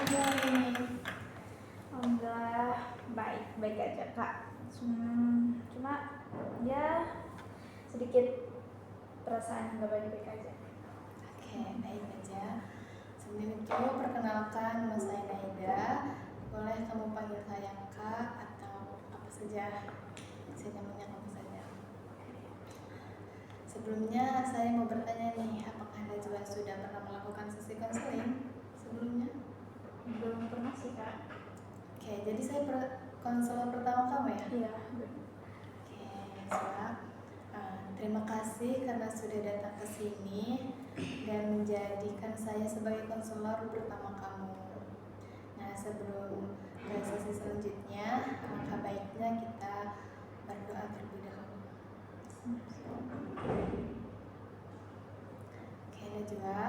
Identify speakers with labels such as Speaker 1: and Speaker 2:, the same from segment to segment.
Speaker 1: kabar nih?
Speaker 2: Alhamdulillah baik aja kak. Cuma ya sedikit perasaan nggak baik-baik aja.
Speaker 1: Oke, baik aja. Sebelum itu perkenalkan, nama saya Naida. Boleh kamu panggil saya Kak atau apa saja. Saya namanya kamu saja. Sebelumnya saya mau bertanya nih, apakah Najwa sudah pernah melakukan sesi konseling sebelumnya?
Speaker 2: Belum pernah sih kak.
Speaker 1: Oke, jadi saya konselor pertama kamu ya?
Speaker 2: Iya.
Speaker 1: Oke, Najwa. Terima kasih karena sudah datang ke sini dan menjadikan saya sebagai konselor pertama kamu. Nah, sebelum ke sesi selanjutnya, alangkah baiknya kita berdoa terlebih dahulu. Oke, Najwa.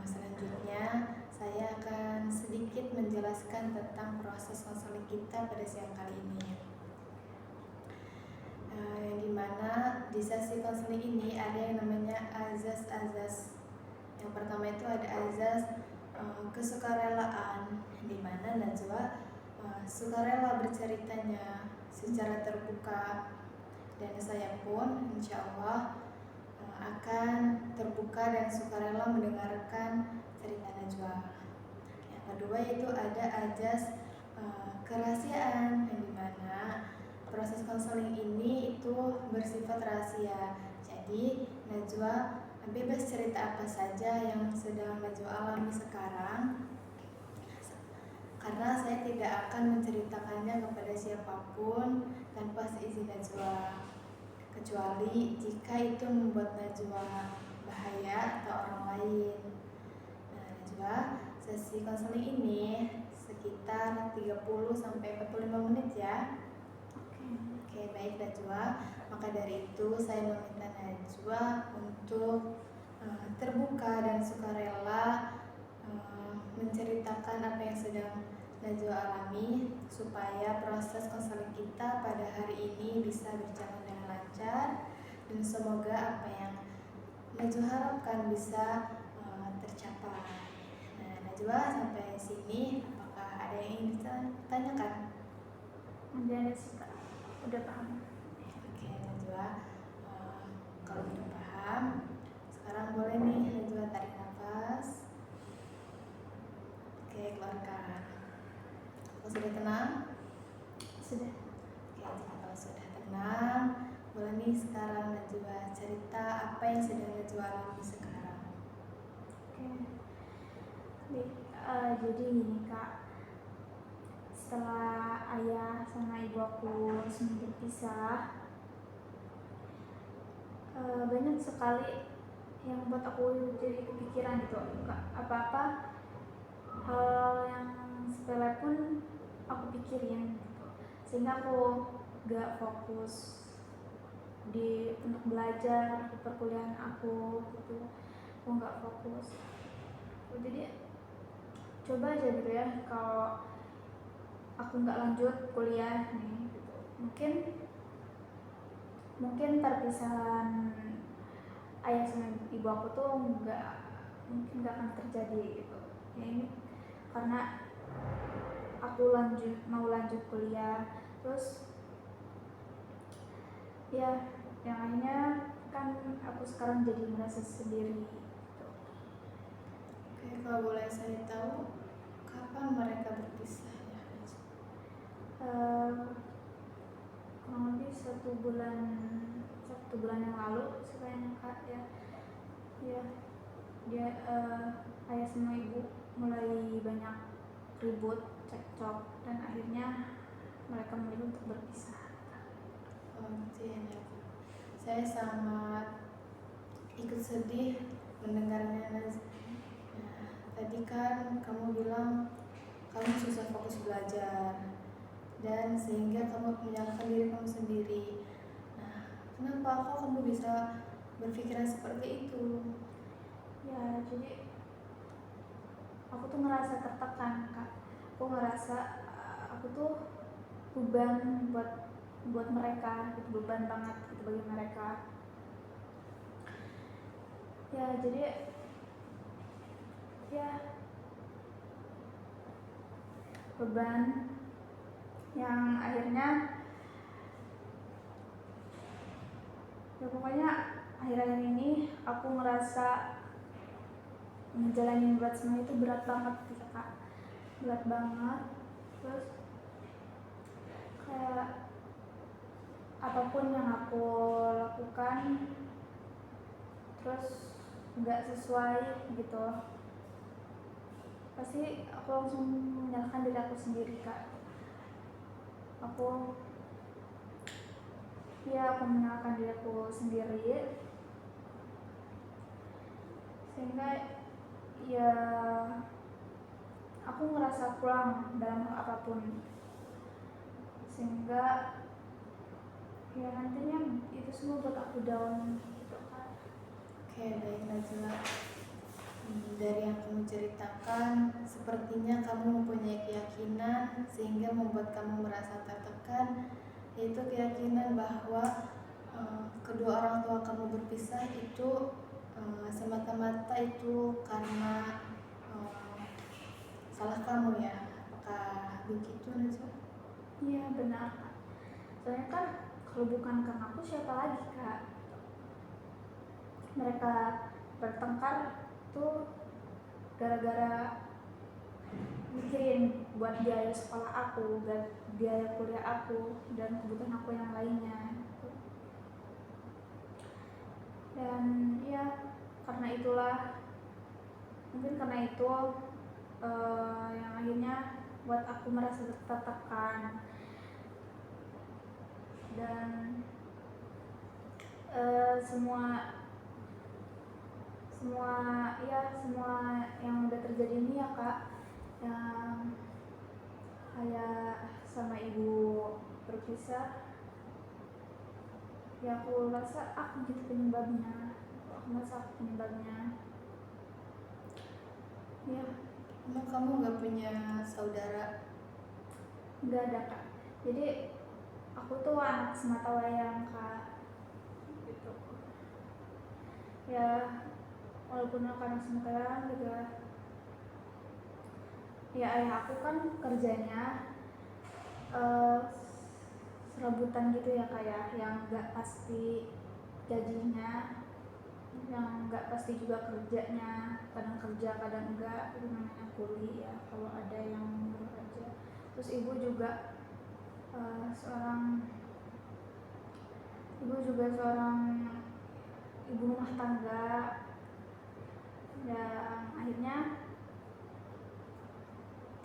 Speaker 1: Selanjutnya saya akan sedikit menjelaskan tentang proses konseling kita pada siang kali ini. Yang dimana di sesi konseling ini ada yang namanya azas-azas. Yang pertama itu ada azas kesukarelaan, di mana Najwa sukarela berceritanya secara terbuka, dan saya pun insya Allah akan terbuka dan sukarela mendengarkan cerita Najwa. Yang kedua itu ada azas kerahasiaan, yang dimana proses konseling ini itu bersifat rahasia. Jadi Najwa bebas cerita apa saja yang sedang Najwa alami sekarang, karena saya tidak akan menceritakannya kepada siapapun tanpa seizin Najwa, kecuali jika itu membuat Najwa bahaya atau orang lain. Nah, Najwa, sesi konseling ini sekitar 30-45 menit ya. Oke, baik Najwa. Maka dari itu saya meminta Najwa untuk terbuka dan sukarela menceritakan apa yang sedang Najwa alami, supaya proses konseling kita pada hari ini bisa berjalan dengan lancar, dan semoga apa yang Najwa harapkan bisa tercapai. Nah, Najwa, sampai sini apakah ada yang ingin ditanyakan?
Speaker 2: Ada sih kak. Udah paham.
Speaker 1: Oke, Najwa, kalau udah paham, sekarang boleh nih Najwa tarik nafas. Oke, keluarkan. Kalau sudah tenang?
Speaker 2: Sudah.
Speaker 1: Oke, kalau sudah tenang, boleh nih sekarang Najwa cerita apa yang sedang Najwa alami sekarang.
Speaker 2: Oke. Jadi gini kak, setelah ayah sama ibu aku semakin pisah, banyak sekali yang buat aku jadi kepikiran gitu. Apa-apa hal yang sepele pun aku pikirin gitu. Sehingga aku gak fokus untuk belajar di perkuliahan aku gitu. Aku gak fokus. Jadi coba aja gitu ya, kalau aku gak lanjut kuliah nih gitu, mungkin perpisahan ayah sama ibu aku tuh mungkin gak akan terjadi gitu ya. Ini karena aku mau lanjut kuliah, terus ya yang akhirnya kan aku sekarang jadi merasa sendiri gitu.
Speaker 1: Oke, kalau boleh saya tahu kapan mereka berpisah ya?
Speaker 2: Kurang lebih satu bulan yang lalu sebenarnya kak ya. Dia ayah sama ibu mulai banyak ribut, cekcok, dan akhirnya mereka memilih untuk berpisah.
Speaker 1: Saya sangat ikut sedih mendengarnya. Tadi kan kamu bilang kamu susah fokus belajar, dan sehingga kamu menyalahkan diri kamu sendiri. Nah, kenapa kok kamu bisa berpikiran seperti itu?
Speaker 2: Ya, jadi aku tuh ngerasa tertekan kak. Aku ngerasa aku tuh beban buat mereka gitu, beban banget gitu bagi mereka ya. Jadi ya beban yang akhirnya ya pokoknya akhir-akhir ini aku ngerasa ngejalanin berat semua itu berat banget gitu kak, berat banget. Terus kayak apapun yang aku lakukan terus nggak sesuai gitu, pasti aku langsung menyalahkan diri aku sendiri kak. Aku menyalahkan diri aku sendiri, sehingga ya aku ngerasa kurang dalam hal apapun, sehingga ya nantinya itu semua buat aku down gitu kan.
Speaker 1: Oke, baik Najwa. Dari yang kamu ceritakan, sepertinya kamu mempunyai keyakinan sehingga membuat kamu merasa tertekan, yaitu keyakinan bahwa kedua orang tua kamu berpisah itu semata-mata itu karena salah kamu ya. Apakah begitu Najwa?
Speaker 2: Iya benar kak, soalnya kan kalau bukan karena aku siapa lagi kak. Mereka bertengkar tuh gara-gara mikirin buat biaya sekolah aku, biaya kuliah aku, dan kebutuhan aku yang lainnya. Dan ya karena itulah, mungkin karena itu yang akhirnya buat aku merasa tertekan. Dan semua yang udah terjadi ini ya kak, yang kayak sama ibu berpisah, ya aku rasa aku gitu penyebabnya. Ya.
Speaker 1: Emang kamu gak punya saudara?
Speaker 2: Nggak ada kak, jadi aku tuh anak sematawayang kak gitu. Ya walaupun aku anak sematawayang juga, ya ayah aku kan kerjanya serabutan gitu ya kayak yang nggak pasti gajinya, yang nggak pasti juga kerjanya, kadang kerja kadang enggak, itu namanya kuli ya kalau ada yang bekerja. Terus ibu juga seorang ibu rumah tangga, yang akhirnya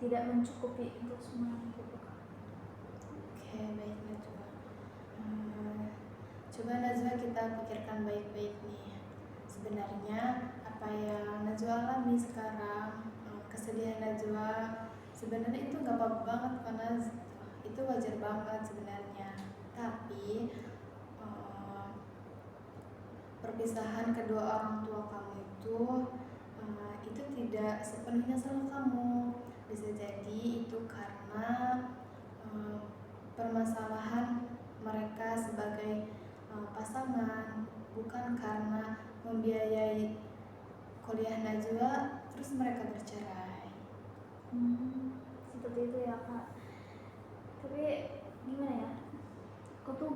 Speaker 2: tidak mencukupi untuk semuanya gitu kak.
Speaker 1: Oke, baik Najwa. Coba Najwa kita pikirkan baik-baik nih. Sebenarnya apa yang Najwa alami sekarang, kesedihan Najwa, sebenarnya itu gak apa-apa banget karena itu wajar banget sebenarnya. Tapi perpisahan kedua orang tua kamu itu tidak sepenuhnya salah kamu. Bisa jadi itu karena permasalahan mereka sebagai pasangan, bukan karena membiayai kuliah Najwa terus mereka bercerai.
Speaker 2: Seperti itu ya kak. Tapi gimana ya, aku tuh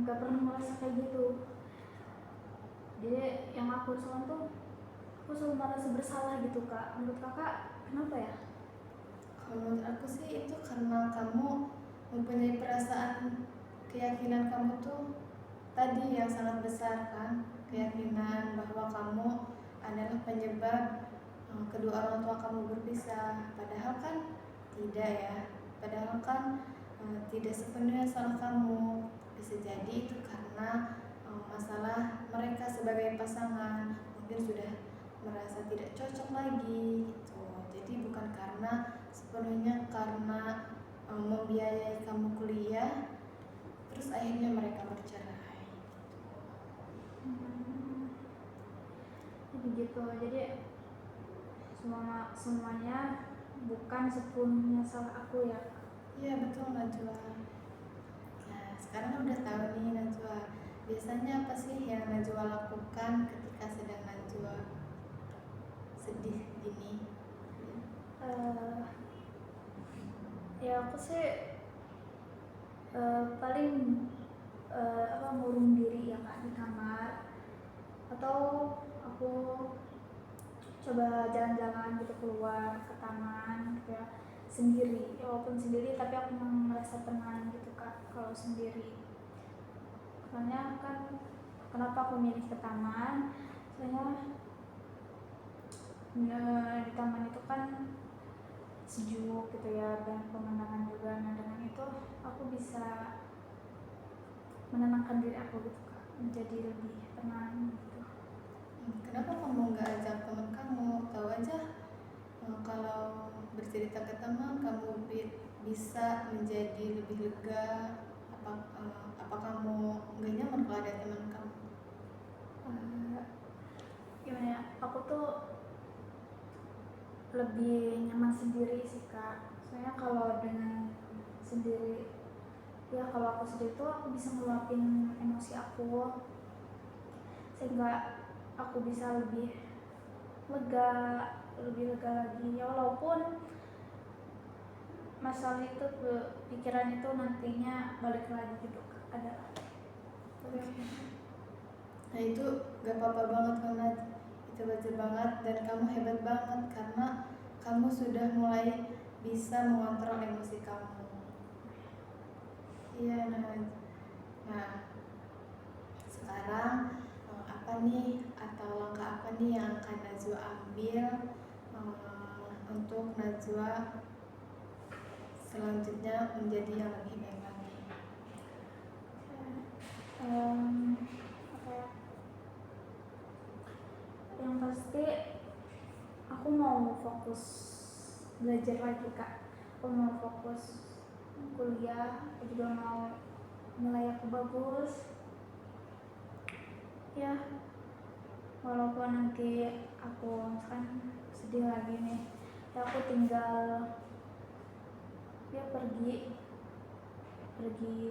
Speaker 2: gak pernah merasa kayak gitu. Jadi yang aku rasakan tuh, aku selalu merasa bersalah gitu kak. Menurut kakak kenapa ya?
Speaker 1: Kalau menurut aku sih itu karena kamu mempunyai perasaan, keyakinan kamu tuh tadi yang sangat besar kan, keyakinan bahwa kamu adalah penyebab kedua orang tua kamu berpisah. Padahal kan tidak ya, padahal kan tidak sepenuhnya salah kamu. Bisa jadi itu karena masalah mereka sebagai pasangan, mungkin sudah merasa tidak cocok lagi gitu. Jadi bukan karena sepenuhnya karena membiayai kamu kuliah terus akhirnya mereka bercerai.
Speaker 2: Jadi gitu, jadi semuanya bukan sepenuhnya salah aku ya.
Speaker 1: Iya betul Najwa. Nah sekarang udah tahu nih Najwa, biasanya apa sih yang Najwa lakukan ketika sedang Najwa sedih gini?
Speaker 2: Ya aku sih paling ngurung diri ya Kak di kamar, atau aku coba jalan-jalan gitu keluar ke taman gitu ya, sendiri. Ya, walaupun sendiri tapi aku merasa tenang gitu Kak kalau sendiri. Soalnya kan kenapa aku milih ke taman, soalnya di taman itu kan sejuk gitu ya, dan pemandangan juga. Nah dengan itu aku bisa menenangkan diri aku gitu Kak, menjadi lebih tenang gitu.
Speaker 1: Kenapa kamu nggak ajak teman kamu? Tahu aja kalau bercerita ke teman kamu bisa menjadi lebih lega. Apa kamu nggak nyaman kalau ada teman kamu?
Speaker 2: Gimana ya, aku tuh lebih nyaman sendiri sih Kak. Soalnya kalau dengan sendiri, ya kalau aku sendiri tuh aku bisa ngeluapin emosi aku, sehingga aku bisa lebih lega lagi. Ya walaupun masalah itu, pikiran itu nantinya balik lagi gitu ada.
Speaker 1: Nah itu gak apa-apa banget karena itu wajar banget, dan kamu hebat banget karena kamu sudah mulai bisa mengontrol emosi kamu. Iya, nah sekarang apa nih atau langkah apa nih yang akan Najwa ambil untuk Najwa selanjutnya menjadi yang lebih baik lagi?
Speaker 2: Apa ya? Yang pasti aku mau fokus belajar lagi Kak. Aku mau fokus kuliah, aku juga mau nilai aku bagus. Ya, walaupun nanti aku misalkan sedih lagi nih, ya aku tinggal ya pergi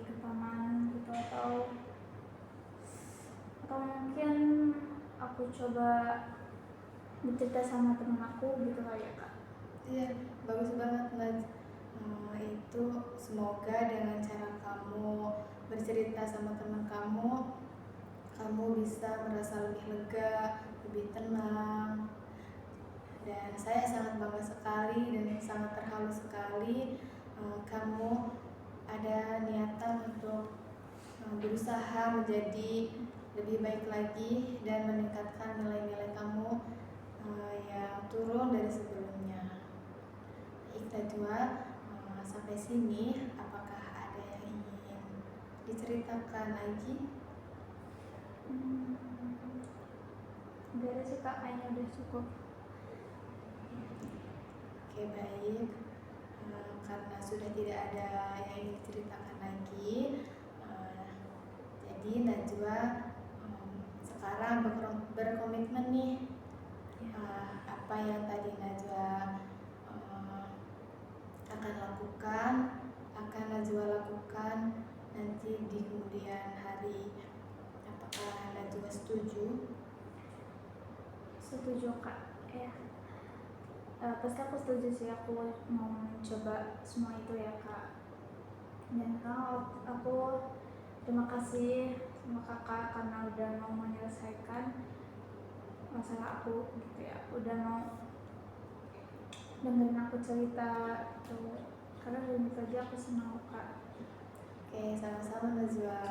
Speaker 2: ke taman gitu, atau mungkin aku coba bercerita sama temen aku gitu kali ya Kak.
Speaker 1: Iya, bagus banget Naj. Itu semoga dengan cara kamu bercerita sama teman kamu, kamu bisa merasa lebih lega, lebih tenang. Dan saya sangat bangga sekali dan sangat terharu sekali kamu ada niatan untuk berusaha menjadi lebih baik lagi dan meningkatkan nilai-nilai kamu yang turun dari sebelumnya. Baik Najwa, sampai sini apakah ada yang ingin diceritakan lagi?
Speaker 2: Enggak ada sih Kak, kayaknya udah cukup.
Speaker 1: Oke, baik. Karena sudah tidak ada yang ingin diceritakan lagi, jadi Najwa sekarang berkomitmen nih apa yang tadi Najwa akan Najwa lakukan nanti di kemudian hari. Apakah Najwa setuju?
Speaker 2: Setuju Kak. Ya, pasti aku setuju sih, aku mau mencoba semua itu ya Kak. Dan aku terima kasih sama Kakak karena udah mau menyelesaikan masalah aku gitu ya, udah mau dengerin aku cerita gitu, karena dari itu aja aku senang Kak.
Speaker 1: Oke, sama-sama Najwa.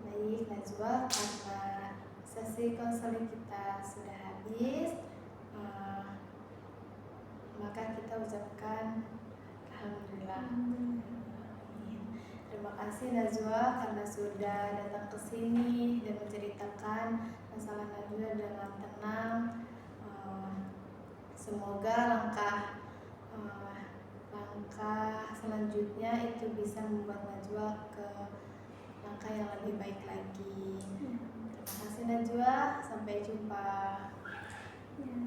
Speaker 1: Baik Najwa, karena sesi konseling kita sudah habis, maka kita ucapkan alhamdulillah. Terima kasih Najwa karena sudah datang ke sini dan menceritakan masalah Najwa dengan tenang. Semoga langkah selanjutnya itu bisa membuat Najwa ke langkah yang lebih baik lagi. Terima kasih Najwa, sampai jumpa.
Speaker 2: Ya,